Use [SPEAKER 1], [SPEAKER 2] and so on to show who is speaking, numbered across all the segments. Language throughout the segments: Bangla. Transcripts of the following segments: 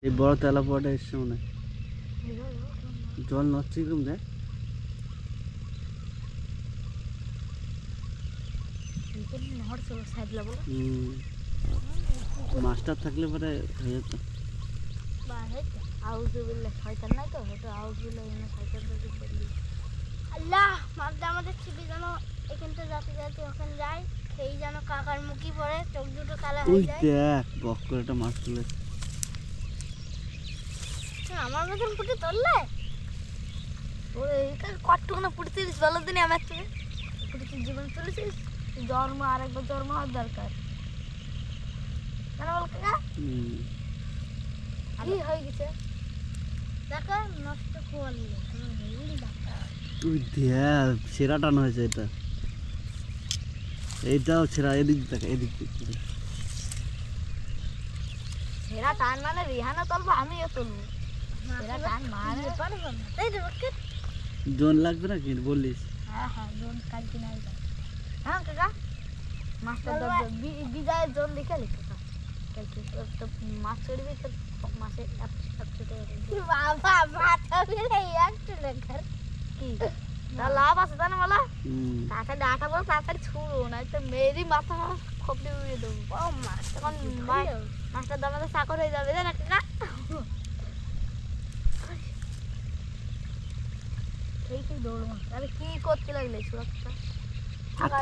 [SPEAKER 1] এই বড় তেলাপোয়াটা এসছে মনে হয়। জল নড়ছে এরকম দেখ। মাস্টার থাকলে পরে হয়ে যেত।
[SPEAKER 2] আল্লাহ মাছটা আমাদের ছিপি যেন এখানটা যাতে যাতে ওখানে যায়, সেই যেন কাকার মুখি পড়ে, চোখ দুটো কালা হয়ে যায়।
[SPEAKER 1] দেখ বক করে একটা মাছ তুলেছে।
[SPEAKER 2] আমার মতন ফুটে তুললে ওরে কতটুকু না ফুটেছিস বলো দিনে আমার থেকে ফুটেছিস জীবন তুলেছিস। জন্ম আর একবার জন্ম হওয়ার দরকার কেন বল কাকা? কি হয়ে গেছে দেখো নষ্ট করলে
[SPEAKER 1] তুই দেখ সেরা টান হয়েছে এটা। এইটাও সেরা। এদিক দেখ, এদিক দেখ।
[SPEAKER 2] সেরা টান মানে রিহানা তুলবো, আমিও তুলবো। সেরা টান মানে পারবো না তাই রে বাক্কা।
[SPEAKER 1] জোন লাগবে না কি বললিস?
[SPEAKER 2] হ্যাঁ হ্যাঁ জোন কাল কিনা আইবা। হ্যাঁ কাকা মাছটা বিজয়ের জোন লিখে লিখে তো মাছ চড়বি তো মাছে বাবা মাথা ফেলে একটু লেখার কি লাভ আছে জানো বলা? তাড়াতাড়ি ডাটা বলো, তাড়াতাড়ি ছুড়ো, না তো মেয়েরই মাথা খপড়ে উড়িয়ে দেবো। ও মাছ তখন মাছটার দামে তো চাকর হয়ে যাবে জানা কাকা। ঠিক দৌড় মাছ। আরে কি করতে লাগলে সুরক্ষা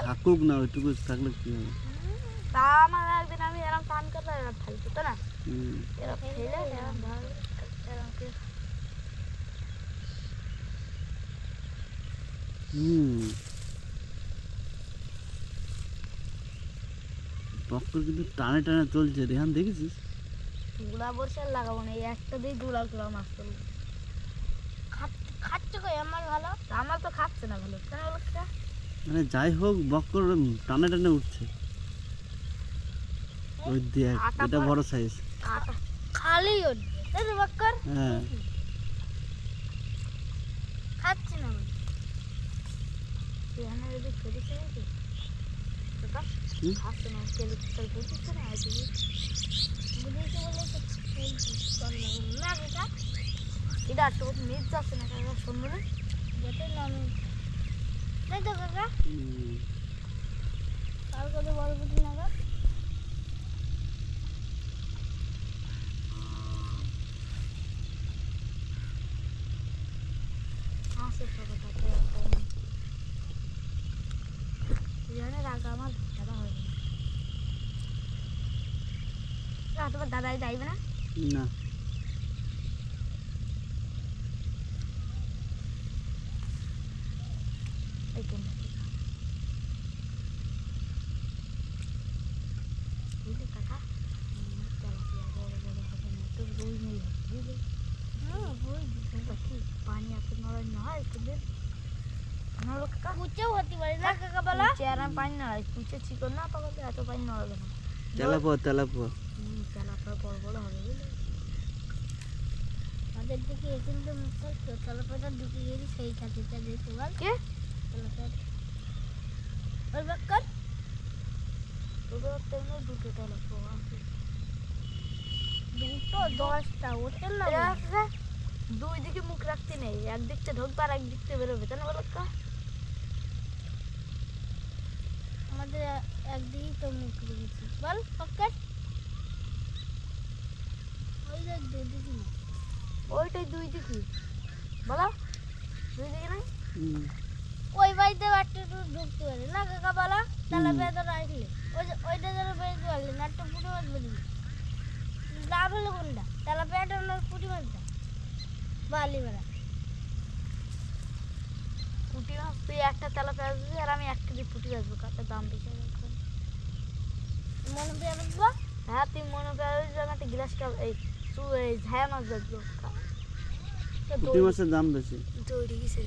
[SPEAKER 1] থাকুক না, ওইটুকু থাকলে কি হবে?
[SPEAKER 2] তা আমার একদিন আমি এরকম টান করলে এরকম ফেলতো তো না, এরকম ফেলে এরকম ধর
[SPEAKER 1] বক্কর কিন্তু টানে টানে চলছে। রেহান দেখেছিস?
[SPEAKER 2] গুড়া বসে লাগাবো না, এই একটা দিয়ে দুলা গুলা মাছ তুলবো। খাচ্ছে কই আমার ভালো? আমার তো খাচ্ছে না ভালো কেন বলছে?
[SPEAKER 1] মানে যাই হোক বক্কর টানে টানে উঠছে। ওই দেখ এটা বড় সাইজ।
[SPEAKER 2] খালি উঠবে তাই তো বক্কর?
[SPEAKER 1] হ্যাঁ
[SPEAKER 2] খাচ্ছে না মানে এখানে যদি ফেলেছে নাকি খাচ্ছে না, তেল তেল বুঝতেছে না বুঝেছে বলে না কাকা। এটা একটু মিট যাচ্ছে না কাকা, শুনবো না যেতে নামে তাই তো কাকা? তার কত বড় বুঝি না কাকা। তোমার দাদাই যাইবে না?
[SPEAKER 1] না
[SPEAKER 2] পানি এত নরম না হয় কুচেও হতে পারে না কাকা বলা? চেয়ার পানি নড়াই কুচে চিকন না পাকাতে এত পানি নড়াবে না।
[SPEAKER 1] তেলাপোয়া তেলাপোয়া
[SPEAKER 2] তেলাপোয়া বড় বড় হবে বুঝলি? আমাদের দিকে কিন্তু তেলাপোয়াটা ঢুকে গেছে সেই খাতিরটা দেখতে বল কে তেলাপোয়া ওই বাক্কর তোদের তেমনি দুটো তেলাপোয়া আছে, দুটো 10টা ওঠেন না দুই দিকে মুখ রাখতে নেই, একদিকটা ঢুকবে আর একদিকটা বেরোবে তাই না বলো? আমাদের একদিকেই তো মুখ রেখেছি বল পকেট ওই যে দুই দিকে ওইটাই দুই দিকে বলো দুই দিকে নাই ওই বাড়িতে একটা ঢুকতে পারে না কাকা বলো? তাহলে বেঁধে রাখলে ওইটা যেন বেঁধে পারলে না একটা পুঁটি মাছ বেঁধে লাভ হলো কোনটা? তাহলে পেট পুঁটি মাছটা বালি বেড়া পুঁটি মাছ তুই একটা তেলা পেঁয়াজ দিবি আর আমি 1 কেজি পুঁটি বেচবো, কাকে দাম বেশি মনে পেঁয়াজ বেচবো? হ্যাঁ তুই মনে পেঁয়াজ আমি একটা গ্লাস এই ঝায়া মাছ বেচবো।
[SPEAKER 1] পুঁটি মাছের দাম বেশি।
[SPEAKER 2] দৌড়ে গেছে